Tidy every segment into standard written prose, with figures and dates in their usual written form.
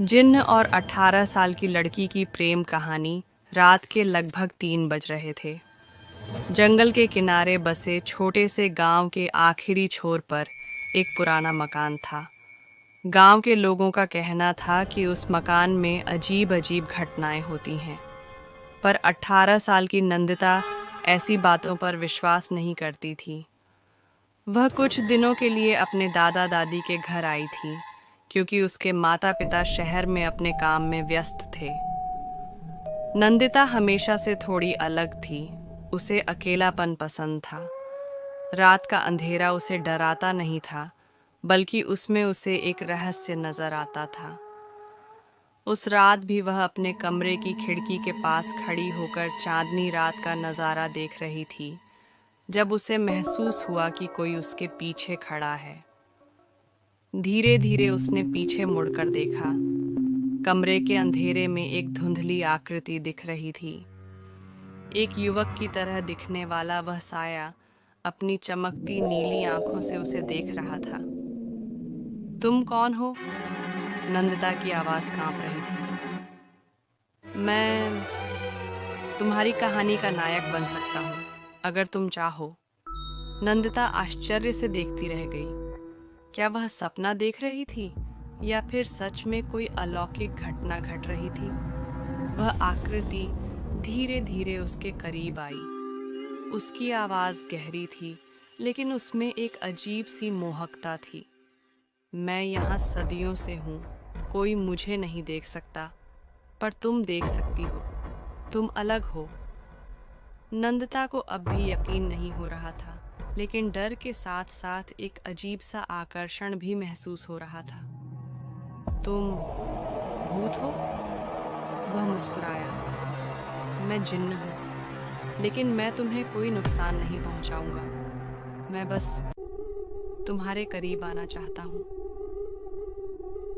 जिन्न और 18 साल की लड़की की प्रेम कहानी। रात के लगभग 3 बज रहे थे। जंगल के किनारे बसे छोटे से गांव के आखिरी छोर पर एक पुराना मकान था। गांव के लोगों का कहना था कि उस मकान में अजीब अजीब घटनाएं होती हैं, पर 18 साल की नंदिता ऐसी बातों पर विश्वास नहीं करती थी। वह कुछ दिनों के लिए अपने दादा दादी के घर आई थी, क्योंकि उसके माता पिता शहर में अपने काम में व्यस्त थे। नंदिता हमेशा से थोड़ी अलग थी। उसे अकेलापन पसंद था। रात का अंधेरा उसे डराता नहीं था, बल्कि उसमें उसे एक रहस्य नजर आता था। उस रात भी वह अपने कमरे की खिड़की के पास खड़ी होकर चांदनी रात का नजारा देख रही थी, जब उसे महसूस हुआ कि कोई उसके पीछे खड़ा है। धीरे धीरे उसने पीछे मुड़कर देखा। कमरे के अंधेरे में एक धुंधली आकृति दिख रही थी। एक युवक की तरह दिखने वाला वह साया अपनी चमकती नीली आंखों से उसे देख रहा था। तुम कौन हो? नंदिता की आवाज कांप रही थी। मैं तुम्हारी कहानी का नायक बन सकता हूँ, अगर तुम चाहो। नंदिता आश्चर्य से देखती रह गई। क्या वह सपना देख रही थी या फिर सच में कोई अलौकिक घटना घट रही थी? वह आकृति धीरे धीरे उसके करीब आई। उसकी आवाज गहरी थी, लेकिन उसमें एक अजीब सी मोहकता थी। मैं यहाँ सदियों से हूँ, कोई मुझे नहीं देख सकता, पर तुम देख सकती हो। तुम अलग हो। नंदिता को अब भी यकीन नहीं हो रहा था, लेकिन डर के साथ साथ एक अजीब सा आकर्षण भी महसूस हो रहा था। तुम भूत हो? वह मुस्कुराया। मैं जिन्न हूँ, लेकिन मैं तुम्हें कोई नुकसान नहीं पहुंचाऊंगा। मैं बस तुम्हारे करीब आना चाहता हूँ।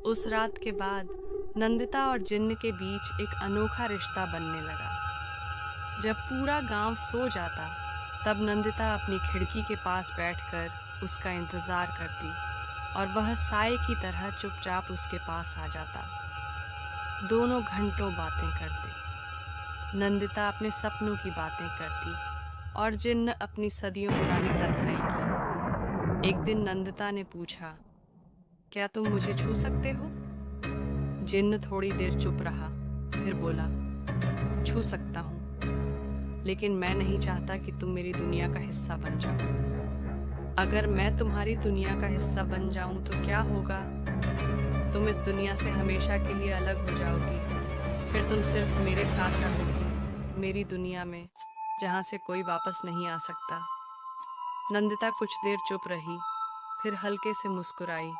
उस रात के बाद नंदिता और जिन्न के बीच एक अनोखा रिश्ता बनने लगा। जब पूरा गांव सो जाता, तब नंदिता अपनी खिड़की के पास बैठकर उसका इंतजार करती और वह साए की तरह चुपचाप उसके पास आ जाता। दोनों घंटों बातें करते। नंदिता अपने सपनों की बातें करती और जिन्न अपनी सदियों पुरानी तन्हाई की। एक दिन नंदिता ने पूछा, क्या तुम मुझे छू सकते हो? जिन्न थोड़ी देर चुप रहा, फिर बोला, छू सकता हूँ, लेकिन मैं नहीं चाहता कि तुम मेरी दुनिया का हिस्सा बन जाओ। अगर मैं तुम्हारी दुनिया का हिस्सा बन जाऊं तो क्या होगा? तुम इस दुनिया से हमेशा के लिए अलग हो जाओगी। फिर तुम सिर्फ मेरे साथ रहोगी, मेरी दुनिया में, जहां से कोई वापस नहीं आ सकता। नंदिता कुछ देर चुप रही, फिर हल्के से मुस्कुराई।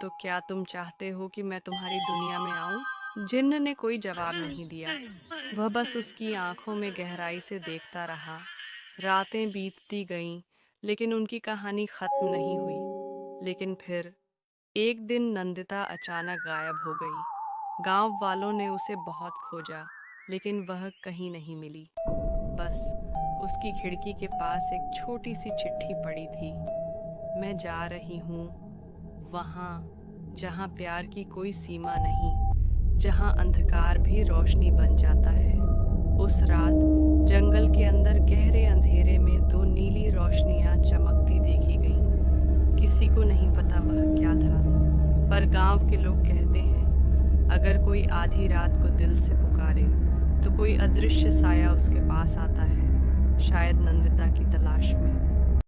तो क्या तुम चाहते हो कि मैं तुम्हारी दुनिया में आऊं? जिन्न ने कोई जवाब नहीं दिया। वह बस उसकी आंखों में गहराई से देखता रहा। रातें बीतती गईं, लेकिन उनकी कहानी खत्म नहीं हुई। लेकिन फिर एक दिन नंदिता अचानक गायब हो गई। गांव वालों ने उसे बहुत खोजा, लेकिन वह कहीं नहीं मिली। बस उसकी खिड़की के पास एक छोटी सी चिट्ठी पड़ी थी। मैं जा रही हूँ वहाँ, जहाँ प्यार की कोई सीमा नहीं, जहाँ अंधकार भी रोशनी बन जाता है। उस रात जंगल के अंदर गहरे अंधेरे में 2 नीली रोशनियां चमकती देखी गईं। किसी को नहीं पता वह क्या था, पर गांव के लोग कहते हैं, अगर कोई आधी रात को दिल से पुकारे, तो कोई अदृश्य साया उसके पास आता है, शायद नंदिता की तलाश में।